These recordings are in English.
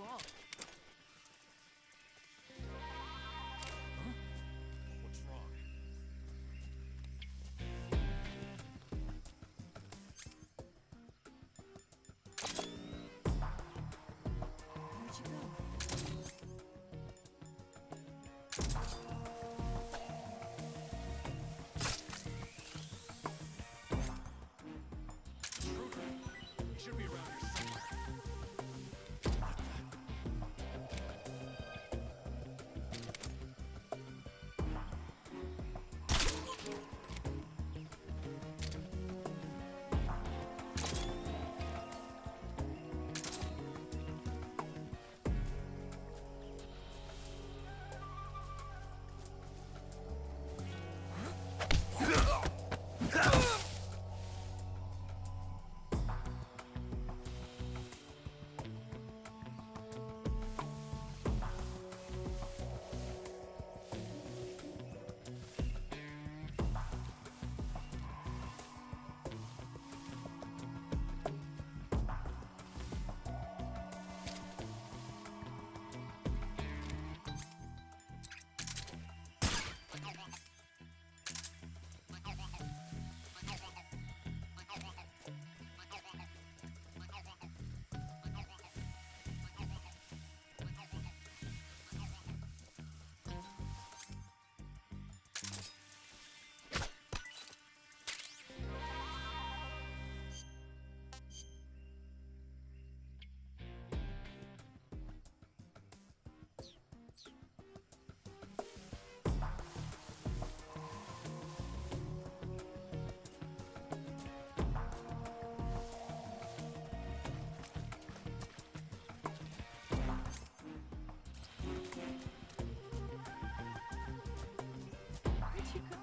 wrong? What's wrong? Where'd you go? He should be around here somewhere. Where'd you go?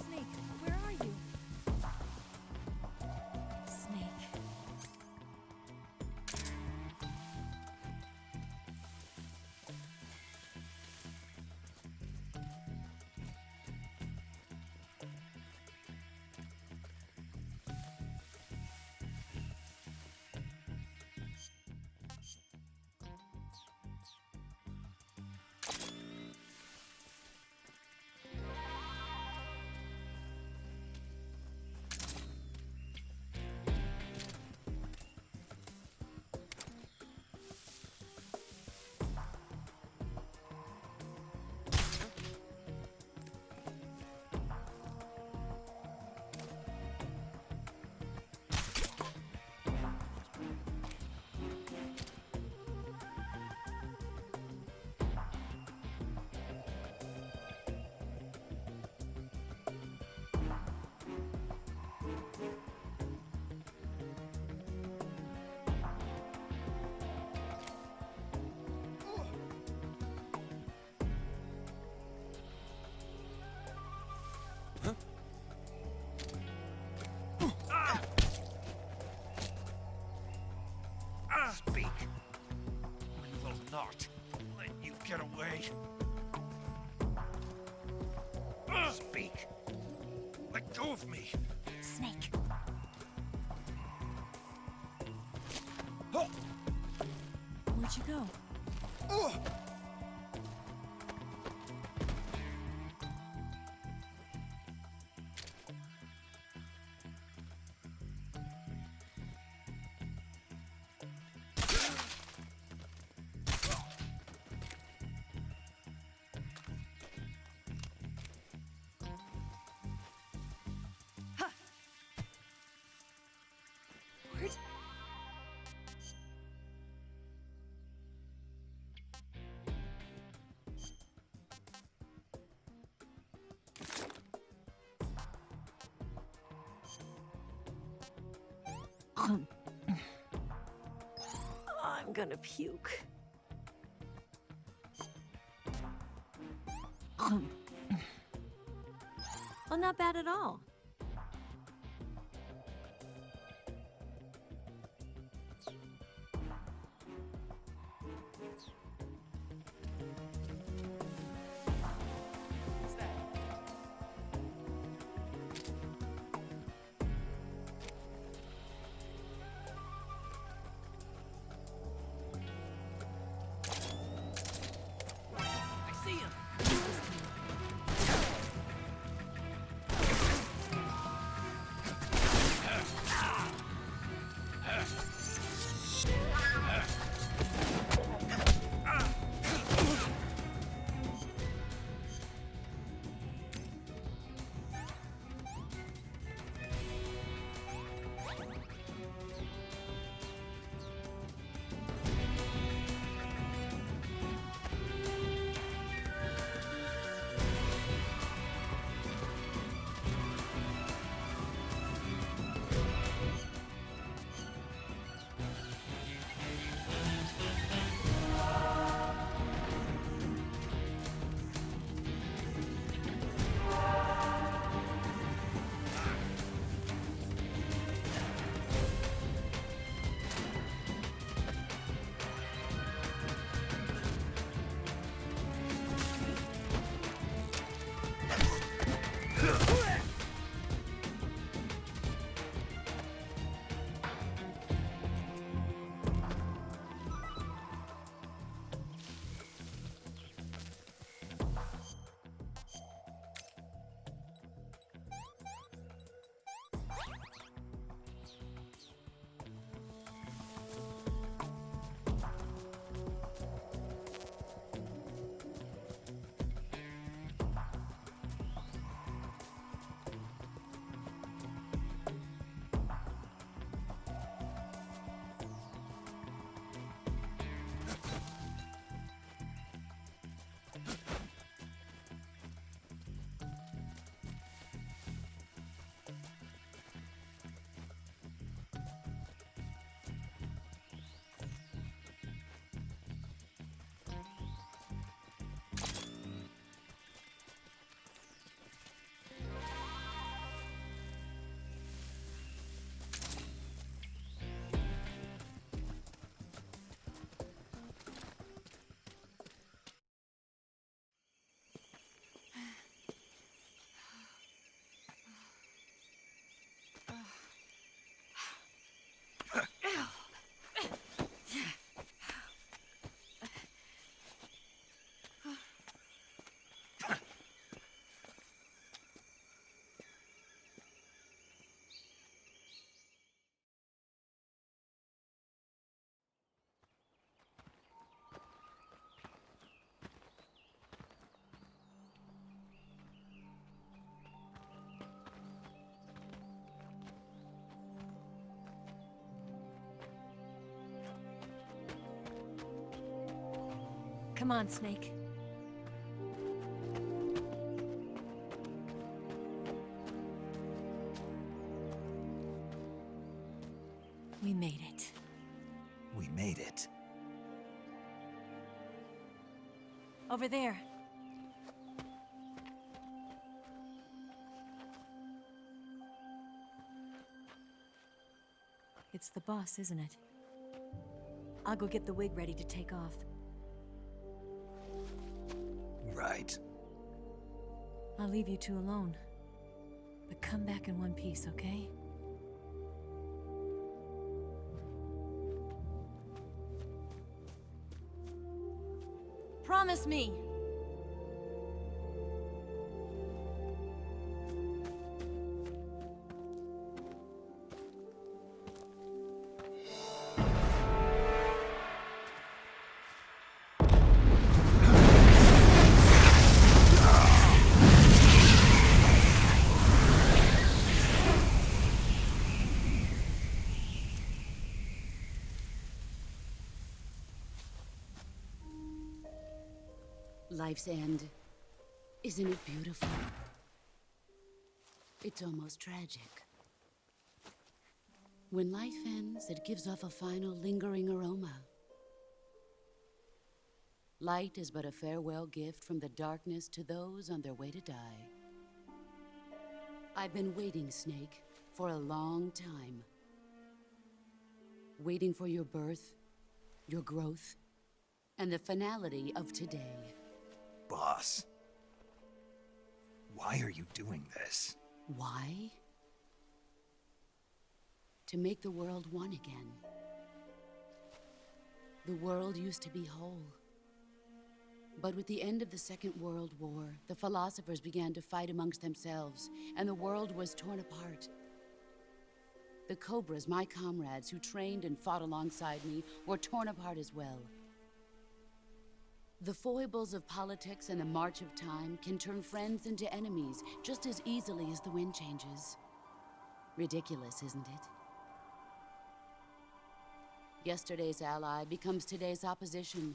Snake, where are you? Snake. Speak. We will not let you get away. Speak. Let go of me. Snake. Oh. Where'd you go? Where'd... I'm gonna puke. Well, not bad at all. I see him. Come on, Snake. We made it. We made it. Over there. It's the boss, isn't it? I'll go get the wig ready to take off. Right. I'll leave you two alone. But come back in one piece, okay? Promise me! Life's end. Isn't it beautiful? It's almost tragic. When life ends, it gives off a final lingering aroma. Light is but a farewell gift from the darkness to those on their way to die. I've been waiting, Snake, for a long time. Waiting for your birth, your growth, and the finality of today. Boss. Why are you doing this? Why? To make the world one again. The world used to be whole. But with the end of the Second World War, the philosophers began to fight amongst themselves, and the world was torn apart. The Cobras, my comrades who trained and fought alongside me, were torn apart as well. The foibles of politics and the march of time can turn friends into enemies just as easily as the wind changes. Ridiculous, isn't it? Yesterday's ally becomes today's opposition,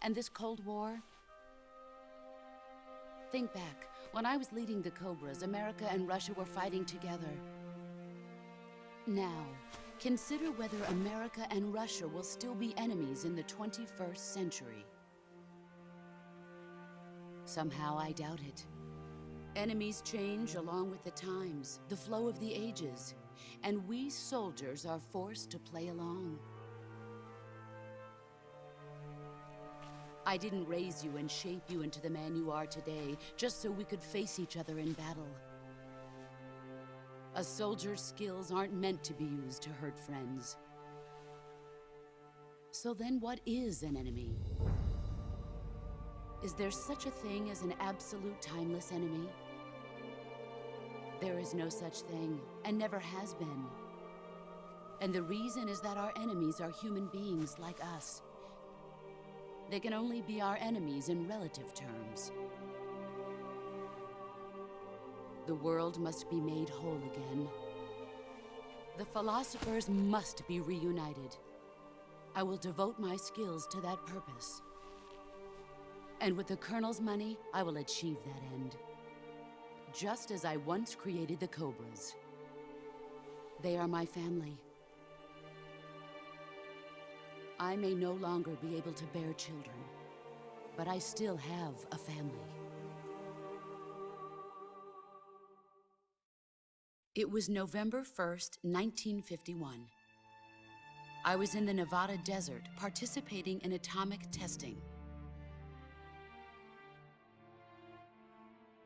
and this Cold War. Think back. When I was leading the Cobras, America and Russia were fighting together. Now, consider whether America and Russia will still be enemies in the 21st century. Somehow I doubt it. Enemies change along with the times, the flow of the ages, and we soldiers are forced to play along. I didn't raise you and shape you into the man you are today just so we could face each other in battle. A soldier's skills aren't meant to be used to hurt friends. So then what is an enemy? Is there such a thing as an absolute timeless enemy? There is no such thing, and never has been. And the reason is that our enemies are human beings like us. They can only be our enemies in relative terms. The world must be made whole again. The philosophers must be reunited. I will devote my skills to that purpose. And with the Colonel's money, I will achieve that end. Just as I once created the Cobras. They are my family. I may no longer be able to bear children, but I still have a family. It was November 1st, 1951. I was in the Nevada desert participating in atomic testing.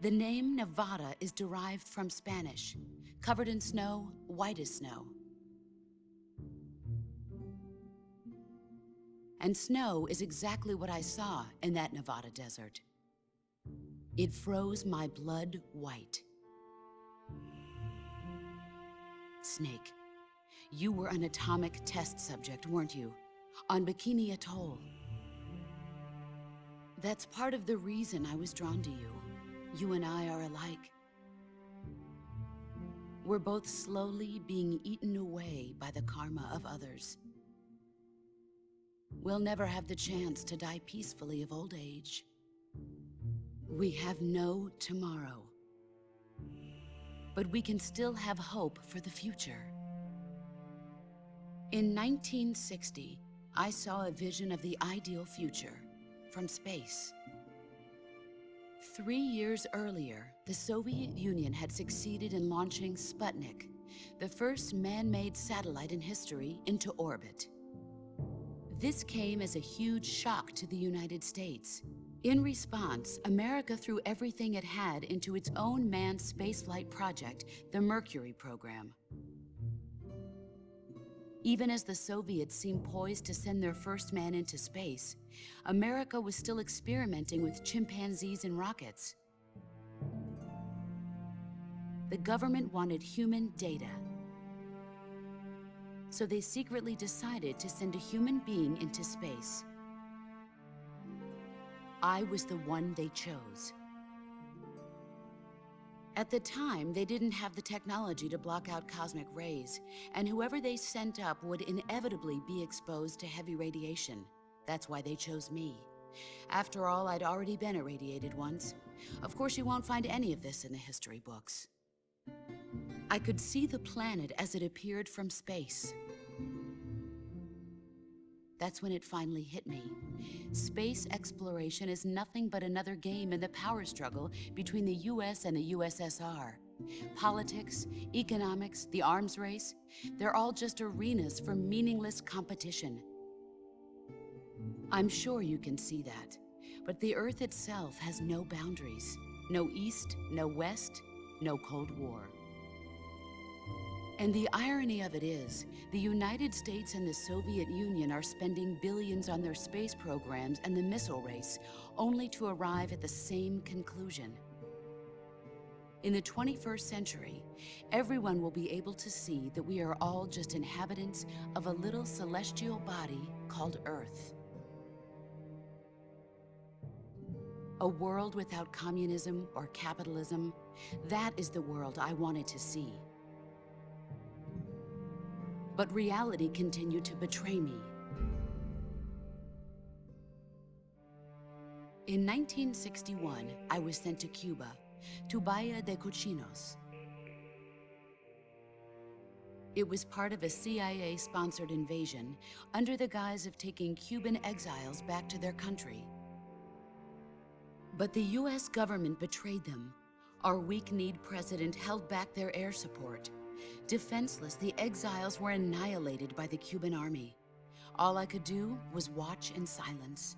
The name Nevada is derived from Spanish, covered in snow, white as snow. And snow is exactly what I saw in that Nevada desert. It froze my blood white. Snake, you were an atomic test subject, weren't you? On Bikini Atoll. That's part of the reason I was drawn to you. You and I are alike. We're both slowly being eaten away by the karma of others. We'll never have the chance to die peacefully of old age. We have no tomorrow. But we can still have hope for the future. In 1960, I saw a vision of the ideal future from space. 3 years earlier, the Soviet Union had succeeded in launching Sputnik, the first man-made satellite in history, into orbit. This came as a huge shock to the United States. In response, America threw everything it had into its own manned spaceflight project, the Mercury program. Even as the Soviets seemed poised to send their first man into space, America was still experimenting with chimpanzees and rockets. The government wanted human data. So they secretly decided to send a human being into space. I was the one they chose. At the time, they didn't have the technology to block out cosmic rays, and whoever they sent up would inevitably be exposed to heavy radiation. That's why they chose me. After all, I'd already been irradiated once. Of course, you won't find any of this in the history books. I could see the planet as it appeared from space. That's when it finally hit me. Space exploration is nothing but another game in the power struggle between the US and the USSR. Politics, economics, the arms race, they're all just arenas for meaningless competition. I'm sure you can see that, but the Earth itself has no boundaries. No East, no West, no Cold War. And the irony of it is, the United States and the Soviet Union are spending billions on their space programs and the missile race, only to arrive at the same conclusion. In the 21st century, everyone will be able to see that we are all just inhabitants of a little celestial body called Earth. A world without communism or capitalism, that is the world I wanted to see. But reality continued to betray me. In 1961, I was sent to Cuba, to Bahia de Cochinos. It was part of a CIA-sponsored invasion under the guise of taking Cuban exiles back to their country. But the US government betrayed them. Our weak-kneed president held back their air support. Defenseless, the exiles were annihilated by the Cuban army. All I could do was watch in silence.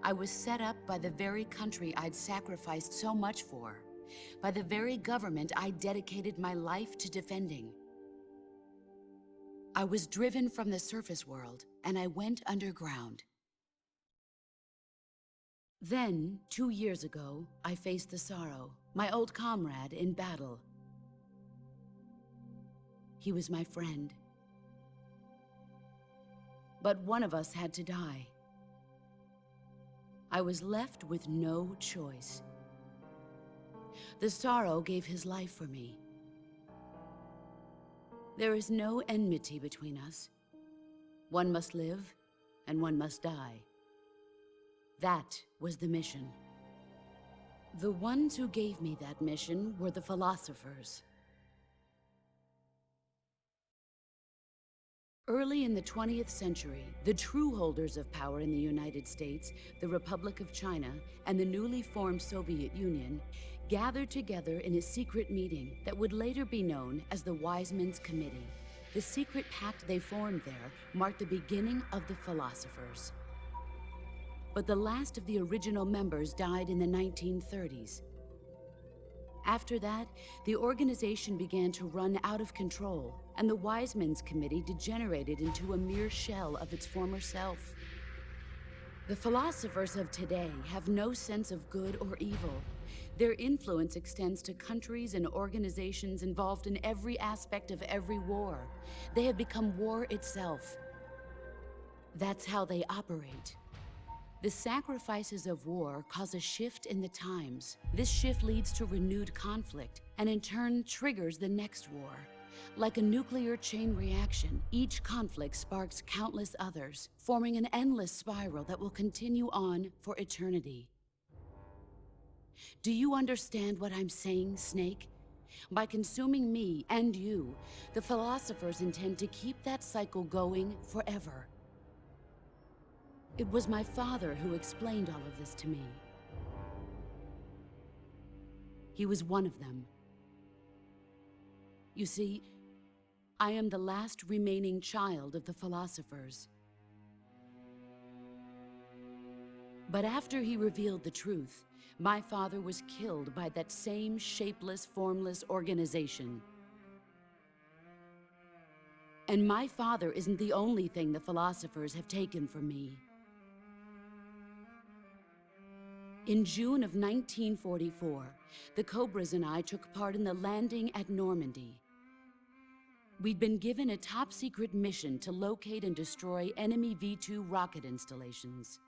I was set up by the very country I'd sacrificed so much for, by the very government I dedicated my life to defending. I was driven from the surface world, and I went underground. Then, 2 years ago, I faced the Sorrow, my old comrade in battle. He was my friend. But one of us had to die. I was left with no choice. The Sorrow gave his life for me. There is no enmity between us. One must live, and one must die. That was the mission. The ones who gave me that mission were the philosophers. Early in the 20th century, the true holders of power in the United States, the Republic of China, and the newly formed Soviet Union gathered together in a secret meeting that would later be known as the Wise Men's Committee. The secret pact they formed there marked the beginning of the philosophers. But the last of the original members died in the 1930s. After that, the organization began to run out of control, and the Wise Men's Committee degenerated into a mere shell of its former self. The philosophers of today have no sense of good or evil. Their influence extends to countries and organizations involved in every aspect of every war. They have become war itself. That's how they operate. The sacrifices of war cause a shift in the times. This shift leads to renewed conflict, and in turn triggers the next war. Like a nuclear chain reaction, each conflict sparks countless others, forming an endless spiral that will continue on for eternity. Do you understand what I'm saying, Snake? By consuming me and you, the philosophers intend to keep that cycle going forever. It was my father who explained all of this to me. He was one of them. You see, I am the last remaining child of the philosophers. But after he revealed the truth, my father was killed by that same shapeless, formless organization. And my father isn't the only thing the philosophers have taken from me. In June of 1944, the Cobras and I took part in the landing at Normandy. We'd been given a top-secret mission to locate and destroy enemy V-2 rocket installations.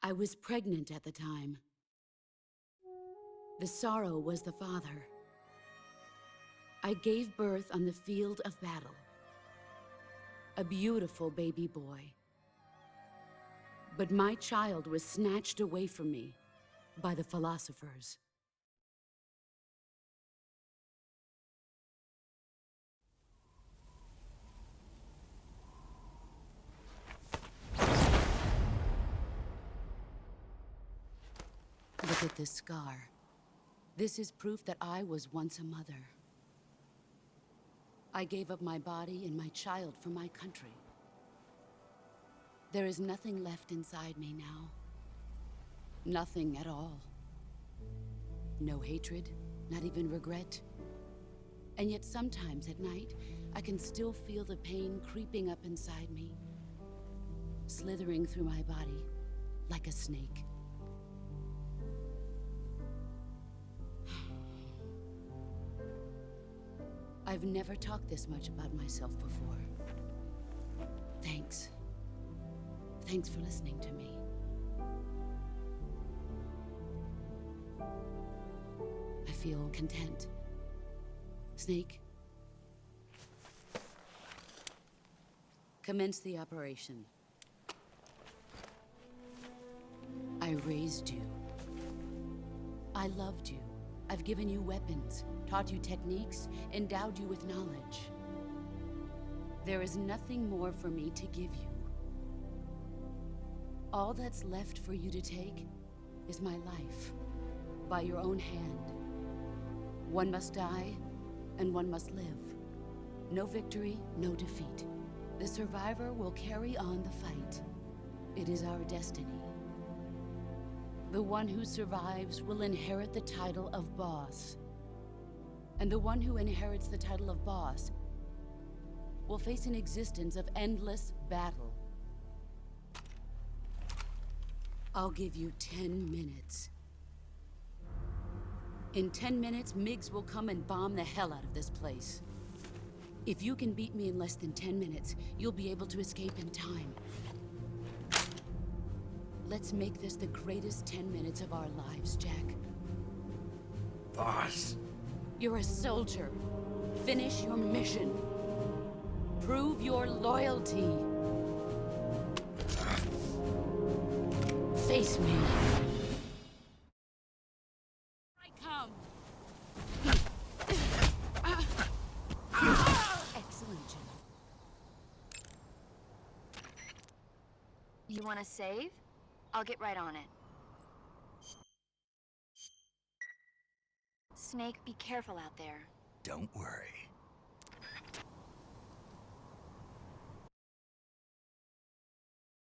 I was pregnant at the time. The Sorrow was the father. I gave birth on the field of battle. A beautiful baby boy. But my child was snatched away from me. by the philosophers. Look at this scar. This is proof that I was once a mother. I gave up my body and my child for my country. There is nothing left inside me now. Nothing at all. No hatred, not even regret. And yet sometimes at night, I can still feel the pain creeping up inside me, slithering through my body like a snake. I've never talked this much about myself before. Thanks. Thanks for listening to me. I feel content. Snake, commence the operation. I raised you. I loved you. I've given you weapons, taught you techniques, endowed you with knowledge. There is nothing more for me to give you. All that's left for you to take is my life, by your own hand. One must die, and one must live. No victory, no defeat. The survivor will carry on the fight. It is our destiny. The one who survives will inherit the title of boss. And the one who inherits the title of boss will face an existence of endless battle. I'll give you 10 minutes. In 10 minutes, MGS will come and bomb the hell out of this place. If you can beat me in less than 10 minutes, you'll be able to escape in time. Let's make this the greatest 10 minutes of our lives, Jack. Boss. You're a soldier. Finish your mission. Prove your loyalty. Face me. I come. Excellent, Jill. You want to save? I'll get right on it. Snake, be careful out there. Don't worry.